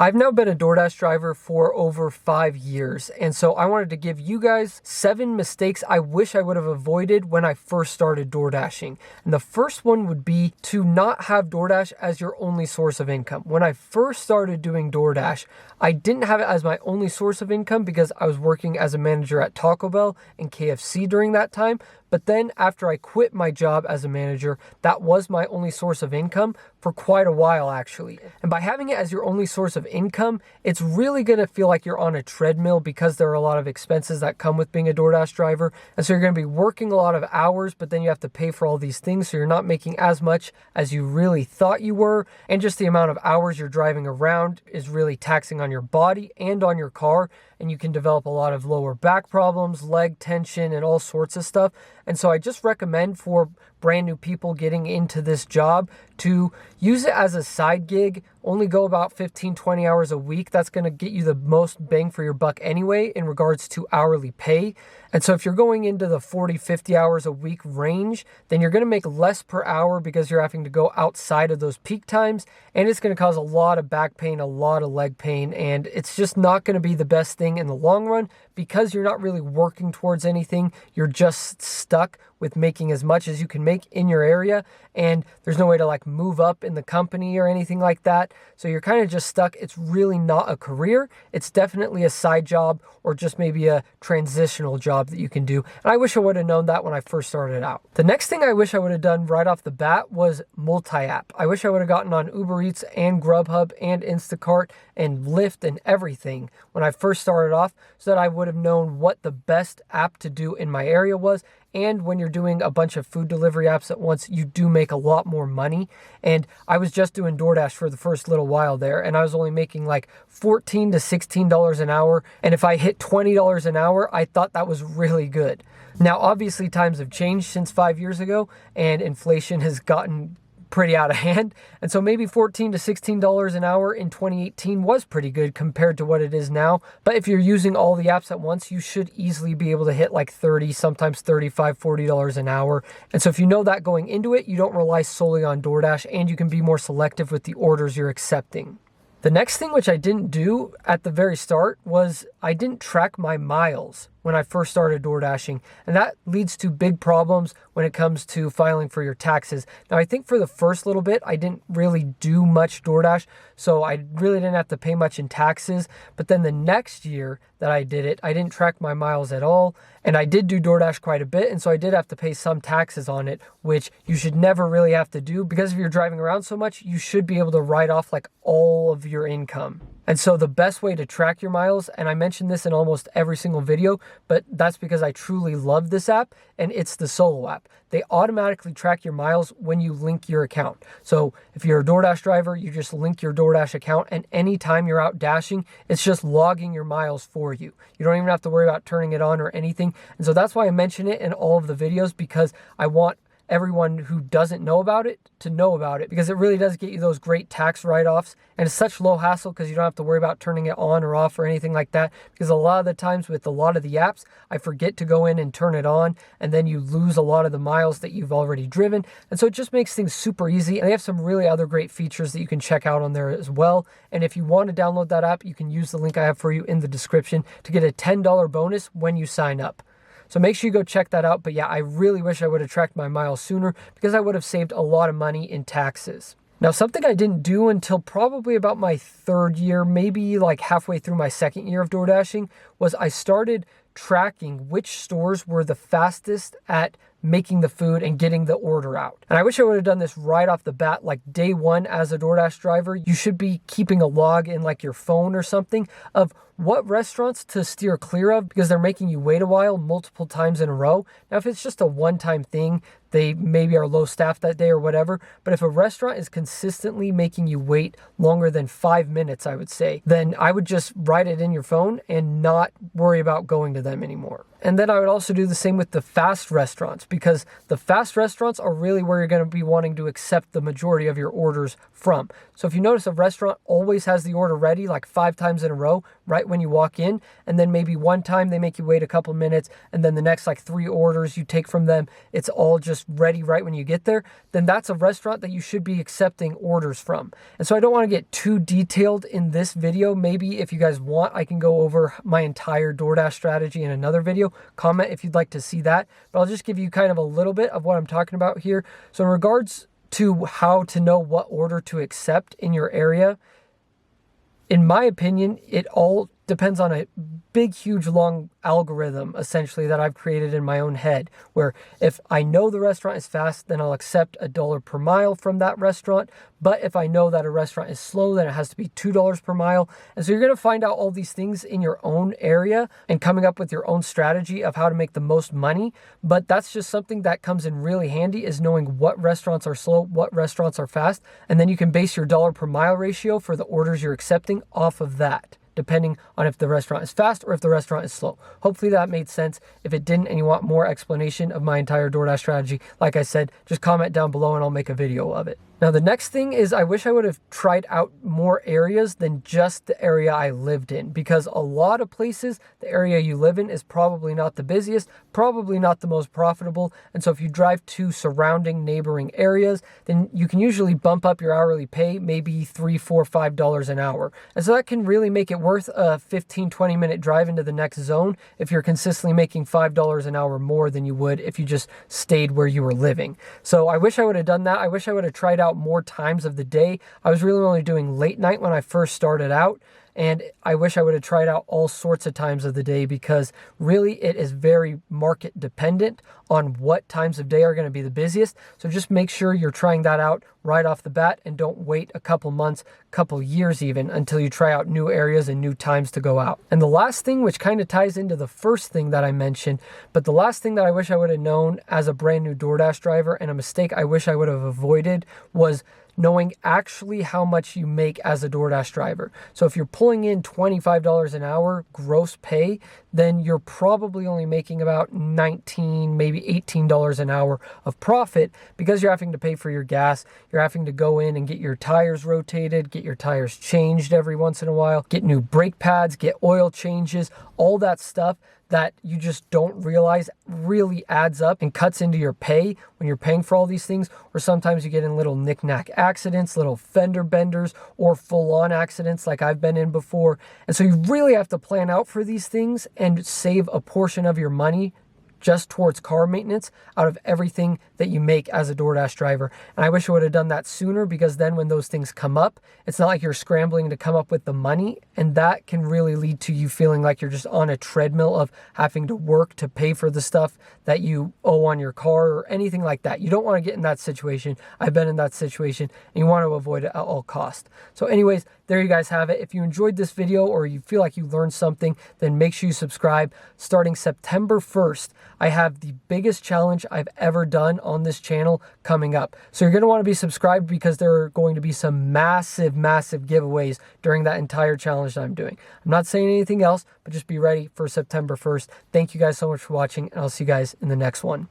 I've now been a DoorDash driver for over 5 years, and so I wanted to give you guys 7 mistakes I wish I would have avoided when I first started DoorDashing. And the first one would be to not have DoorDash as your only source of income. When I first started doing DoorDash, I didn't have it as my only source of income because I was working as a manager at Taco Bell and KFC during that time. But then after I quit my job as a manager, that was my only source of income for quite a while actually. And by having it as your only source of income, it's really gonna feel like you're on a treadmill because there are a lot of expenses that come with being a DoorDash driver. And so you're gonna be working a lot of hours, but then you have to pay for all these things. So you're not making as much as you really thought you were. And just the amount of hours you're driving around is really taxing on your body and on your car. And you can develop a lot of lower back problems, leg tension, and all sorts of stuff. And so I just recommend for brand new people getting into this job to use it as a side gig. Only go about 15, 20 hours a week. That's going to get you the most bang for your buck anyway in regards to hourly pay. And so if you're going into the 40, 50 hours a week range, then you're going to make less per hour because you're having to go outside of those peak times. And it's going to cause a lot of back pain, a lot of leg pain. And it's just not going to be the best thing in the long run because you're not really working towards anything. You're just stuck with making as much as you can make in your area. And there's no way to like move up in the company or anything like that. So you're kind of just stuck. It's really not a career. It's definitely a side job or just maybe a transitional job that you can do. And I wish I would have known that when I first started out. The next thing I wish I would have done right off the bat was Multiapp. I wish I would have gotten on Uber Eats and Grubhub and Instacart and Lyft and everything when I first started off so that I would have known what the best app to do in my area was. And when you're doing a bunch of food delivery apps at once, you do make a lot more money. And I was just doing DoorDash for the first little while there, and I was only making like $14 to $16 an hour. And if I hit $20 an hour, I thought that was really good. Now, obviously, times have changed since 5 years ago, and inflation has gotten pretty out of hand. And so maybe $14 to $16 an hour in 2018 was pretty good compared to what it is now. But if you're using all the apps at once, you should easily be able to hit like 30, sometimes $35, $40 an hour. And so if you know that going into it, you don't rely solely on DoorDash and you can be more selective with the orders you're accepting. The next thing which I didn't do at the very start was I didn't track my miles when I first started DoorDashing, and that leads to big problems when it comes to filing for your taxes. Now, I think for the first little bit, I didn't really do much DoorDash, so I really didn't have to pay much in taxes, but then the next year that I did it, I didn't track my miles at all, and I did do DoorDash quite a bit, and so I did have to pay some taxes on it, which you should never really have to do, because if you're driving around so much, you should be able to write off like all of your income. And so the best way to track your miles, and I mentioned this in almost every single video, but that's because I truly love this app, and it's the Solo app. They automatically track your miles when you link your account. So if you're a DoorDash driver, you just link your DoorDash account, and anytime you're out dashing, it's just logging your miles for you. You don't even have to worry about turning it on or anything. And so that's why I mention it in all of the videos, because I want everyone who doesn't know about it to know about it, because it really does get you those great tax write-offs, and it's such low hassle because you don't have to worry about turning it on or off or anything like that, because a lot of the times with a lot of the apps, I forget to go in and turn it on, and then you lose a lot of the miles that you've already driven. And so it just makes things super easy, and they have some really other great features that you can check out on there as well. And if you want to download that app, you can use the link I have for you in the description to get a $10 bonus when you sign up. So make sure you go check that out. But yeah, I really wish I would have tracked my miles sooner because I would have saved a lot of money in taxes. Now, something I didn't do until probably about my 3rd year, maybe like halfway through my 2nd year of DoorDashing, was I started tracking which stores were the fastest at making the food and getting the order out. And I wish I would have done this right off the bat, like day one as a DoorDash driver. You should be keeping a log in like your phone or something of what restaurants to steer clear of because they're making you wait a while multiple times in a row. Now, if it's just a one-time thing, they maybe are low staffed that day or whatever. But if a restaurant is consistently making you wait longer than 5 minutes, I would say, then I would just write it in your phone and not worry about going to to them anymore. And then I would also do the same with the fast restaurants, because the fast restaurants are really where you're going to be wanting to accept the majority of your orders from. So if you notice, a restaurant always has the order ready like 5 times in a row, right when you walk in, and then maybe one time they make you wait a couple minutes, and then the next like 3 orders you take from them, it's all just ready right when you get there, then that's a restaurant that you should be accepting orders from. And so I don't want to get too detailed in this video. Maybe if you guys want, I can go over my entire DoorDash strategy in another video. Comment if you'd like to see that, but I'll just give you kind of a little bit of what I'm talking about here. So in regards to how to know what order to accept in your area, in my opinion, it all depends on a big, huge, long algorithm, essentially, that I've created in my own head, where if I know the restaurant is fast, then I'll accept $1 per mile from that restaurant. But if I know that a restaurant is slow, then it has to be $2 per mile. And so you're going to find out all these things in your own area and coming up with your own strategy of how to make the most money. But that's just something that comes in really handy, is knowing what restaurants are slow, what restaurants are fast. And then you can base your $1 per mile ratio for the orders you're accepting off of that, depending on if the restaurant is fast or if the restaurant is slow. Hopefully that made sense. If it didn't and you want more explanation of my entire DoorDash strategy, like I said, just comment down below and I'll make a video of it. Now, the next thing is, I wish I would have tried out more areas than just the area I lived in, because a lot of places, the area you live in is probably not the busiest, probably not the most profitable. And so if you drive to surrounding neighboring areas, then you can usually bump up your hourly pay, maybe $3, $4, $5 an hour. And so that can really make it worth a 15, 20-minute drive into the next zone if you're consistently making $5 an hour more than you would if you just stayed where you were living. So I wish I would have done that. I wish I would have tried out more times of the day. I was really only doing late night when I first started out, and I wish I would have tried out all sorts of times of the day, because really it is very market dependent on what times of day are going to be the busiest. So just make sure you're trying that out right off the bat, and don't wait a couple months, couple years even, until you try out new areas and new times to go out. And the last thing, which kind of ties into the first thing that I mentioned, but the last thing that I wish I would have known as a brand new DoorDash driver, and a mistake I wish I would have avoided, was knowing actually how much you make as a DoorDash driver. So if you're pulling in $25 an hour gross pay, then you're probably only making about $19, maybe $18 an hour of profit, because you're having to pay for your gas. You're having to go in and get your tires rotated, get your tires changed every once in a while, get new brake pads, get oil changes, all that stuff that you just don't realize really adds up and cuts into your pay when you're paying for all these things. Or sometimes you get in little knick-knack accidents, little fender benders, or full-on accidents like I've been in before. And so you really have to plan out for these things and save a portion of your money just towards car maintenance out of everything that you make as a DoorDash driver. And I wish I would have done that sooner, because then when those things come up, it's not like you're scrambling to come up with the money, and that can really lead to you feeling like you're just on a treadmill of having to work to pay for the stuff that you owe on your car or anything like that. You don't want to get in that situation. I've been in that situation, and you want to avoid it at all costs. So anyways, there you guys have it. If you enjoyed this video or you feel like you learned something, then make sure you subscribe. Starting September 1st, I have the biggest challenge I've ever done on this channel coming up. So you're going to want to be subscribed, because there are going to be some massive, massive giveaways during that entire challenge that I'm doing. I'm not saying anything else, but just be ready for September 1st. Thank you guys so much for watching, and I'll see you guys in the next one.